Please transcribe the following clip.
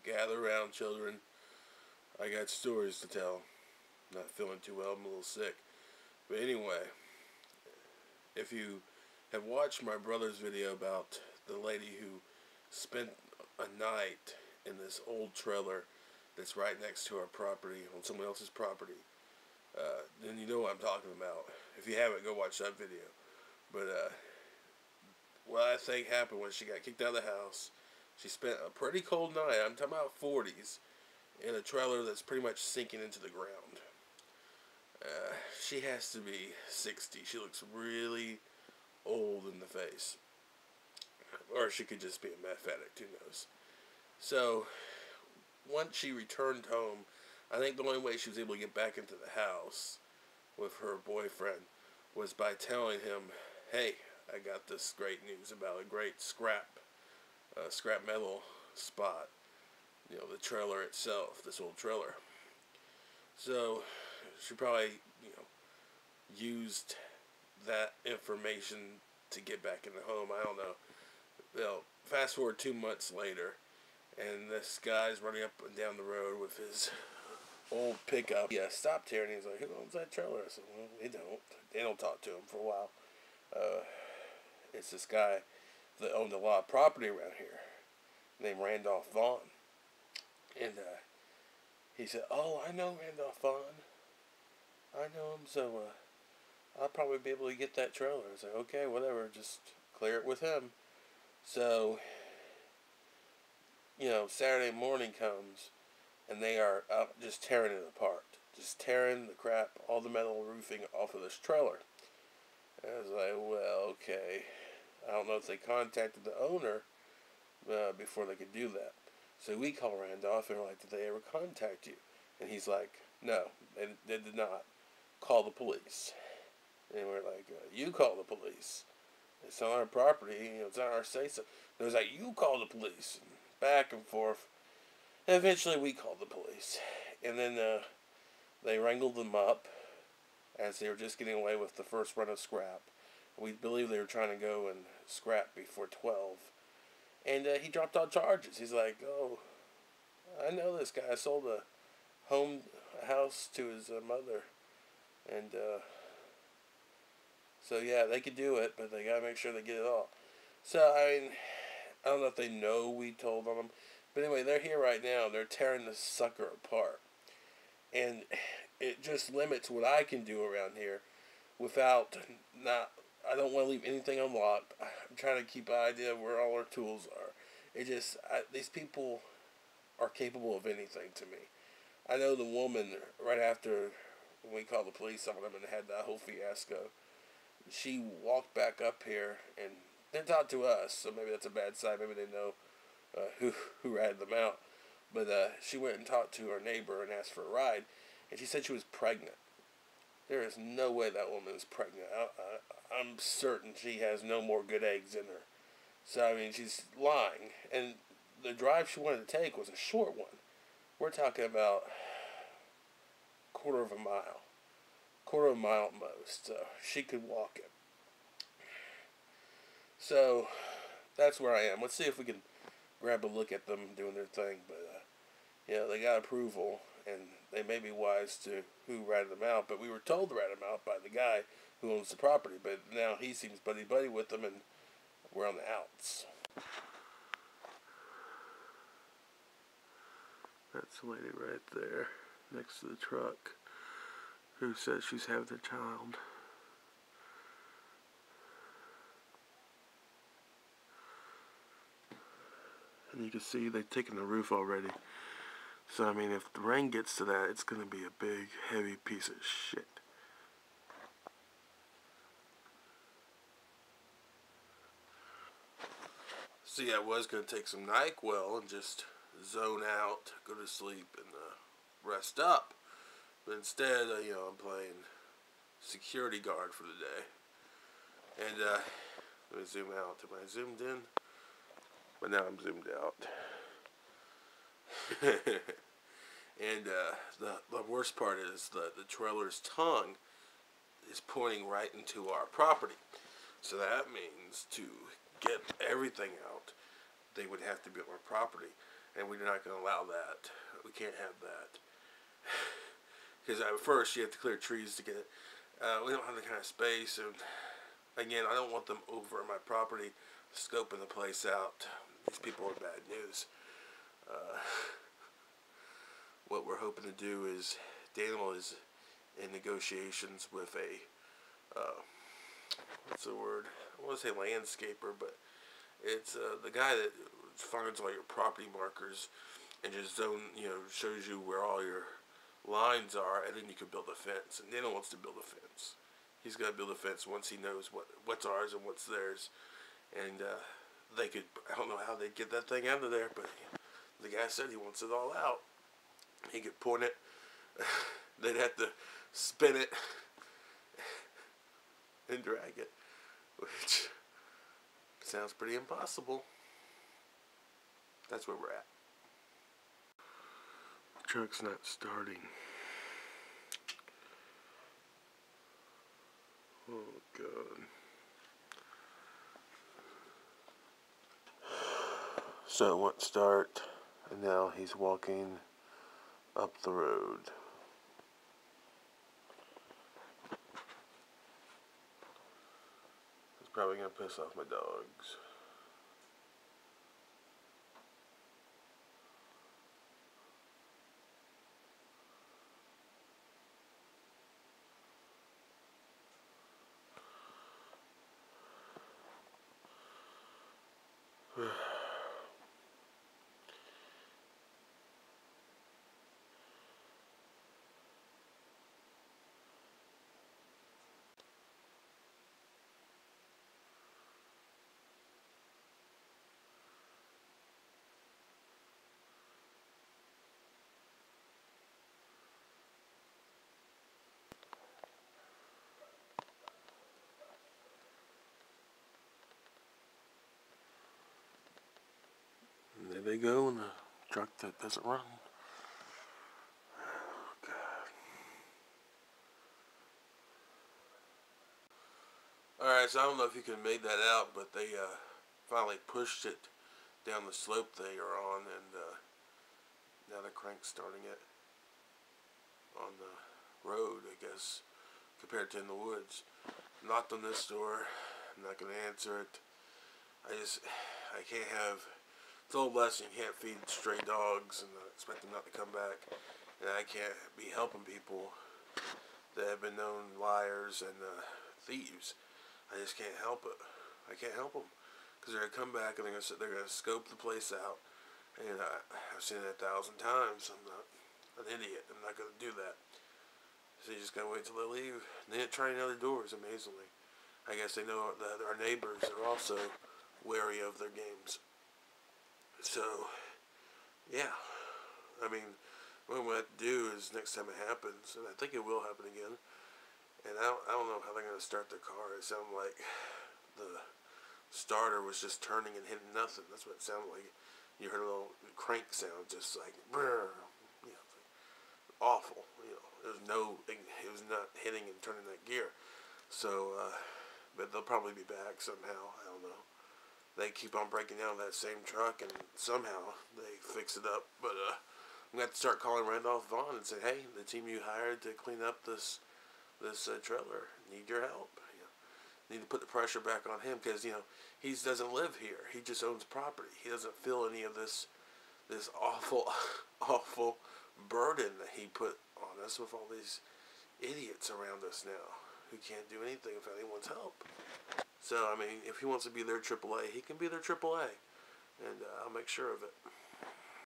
Gather around, children. I got stories to tell. Not feeling too well. I'm a little sick. But anyway, if you have watched my brother's video about the lady who spent a night in this old trailer that's right next to our property, on someone else's property, then you know what I'm talking about. If you haven't, go watch that video. But what I think happened was she got kicked out of the house. She spent a pretty cold night, I'm talking about 40s, in a trailer that's pretty much sinking into the ground. She has to be 60. She looks really old in the face. Or she could just be a meth addict, who knows. So, once she returned home, I think the only way she was able to get back into the house with her boyfriend was by telling him, hey, I got this great news about a great scrap metal spot. You know, the trailer itself, this old trailer. So, she probably, used that information to get back in the home. I don't know. Well, fast forward 2 months later, and this guy's running up and down the road with his old pickup. Yeah, stopped here, and he's like, who owns that trailer? I said, well, they don't talk to him for a while. It's this guy that owned a lot of property around here, named Randolph Vaughn. And he said, oh, I know Randolph Vaughn. I know him, so I'll probably be able to get that trailer. I said, okay, whatever, just clear it with him. So, Saturday morning comes, and they are out just tearing it apart. Just tearing the crap, all the metal roofing off of this trailer. And I was like, well, okay. I don't know if they contacted the owner before they could do that. So we call Randolph, and we're like, did they ever contact you? And he's like, no, they did not. Call the police. And we're like, you call the police. It's on our property, it's on our say-so. And it was like, you call the police. And back and forth. And eventually we called the police. And then they wrangled them up as they were just getting away with the first run of scrap. We believe they were trying to go and scrap before 12. And he dropped all charges. He's like, oh, I know this guy. I sold a house to his mother. And so, yeah, they could do it, but they got to make sure they get it all. So, I don't know if they know we told on them. But anyway, they're here right now. They're tearing this sucker apart. And it just limits what I can do around here without I don't want to leave anything unlocked. I'm trying to keep an idea of where all our tools are. These people are capable of anything to me. I know the woman, right after we called the police on them and had that whole fiasco, she walked back up here and didn't talk to us, so maybe that's a bad sign. Maybe they know who ratted them out. But she went and talked to her neighbor and asked for a ride, and she said she was pregnant. There is no way that woman is pregnant. I'm certain she has no more good eggs in her. So, she's lying. And the drive she wanted to take was a short one. We're talking about quarter of a mile at most. She could walk it. So, that's where I am. Let's see if we can grab a look at them doing their thing. But, they got approval, and they may be wise to who ratted them out. But we were told to rat them out by the guy who owns the property. But now he seems buddy-buddy with them, and we're on the outs. That's the lady right there, next to the truck, who says she's having a child. And you can see they've taken the roof already. So, if the rain gets to that, it's going to be a big, heavy piece of shit. See, I was going to take some NyQuil and just zone out, go to sleep, and rest up. But instead, I'm playing security guard for the day. And let me zoom out. Am I zoomed in? But now I'm zoomed out. And the worst part is the trailer's tongue is pointing right into our property. So that means to get everything out, they would have to be on our property. and we're not going to allow that. We can't have that. Because at first you have to clear trees to get it. We don't have the kind of space, and again, I don't want them over my property, scoping the place out. These people are bad news. What we're hoping to do is, Daniel is in negotiations with a, what's the word? I want to say landscaper, but it's the guy that finds all your property markers and just shows you where all your lines are, and then you can build a fence. And Daniel wants to build a fence. He's got to build a fence once he knows what's ours and what's theirs. And they could, I don't know how they'd get that thing out of there, but the guy said he wants it all out. He could point it. They'd have to spin it and drag it, which sounds pretty impossible. That's where we're at. The truck's not starting. Oh, God. So it won't start, and now he's walking up the road. It's probably going to piss off my dogs. And there they go in a truck that doesn't run. Oh, God. Alright, so I don't know if you can make that out, but they finally pushed it down the slope they are on, and now the crank's starting it on the road, I guess, compared to in the woods. Knocked on this door. I'm not going to answer it. I can't have, it's an old lesson, you can't feed stray dogs and expect them not to come back. And I can't be helping people that have been known liars and thieves. I just can't help it. I can't help them. Because they're going to come back and they're going to scope the place out. And I've seen it 1,000 times. I'm not an idiot. I'm not going to do that. So you just got to wait till they leave. And they didn't try any other doors, amazingly. I guess they know that our neighbors are also wary of their games. So, yeah. I mean, what we have to do is next time it happens, and I think it will happen again, and I don't know how they're going to start their car. It sounded like the starter was just turning and hitting nothing. That's what it sounded like. You heard a little crank sound, just like, brrr, awful. It was not hitting and turning that gear. So, but they'll probably be back somehow. I don't know. They keep on breaking down that same truck, and somehow they fix it up. But I'm going to have to start calling Randolph Vaughn and say, hey, the team you hired to clean up this trailer need your help. Need to put the pressure back on him, because he doesn't live here. He just owns property. He doesn't feel any of this awful awful burden that he put on us with all these idiots around us now who can't do anything without anyone's help. So I mean, if he wants to be their AAA, he can be their AAA, and I'll make sure of it.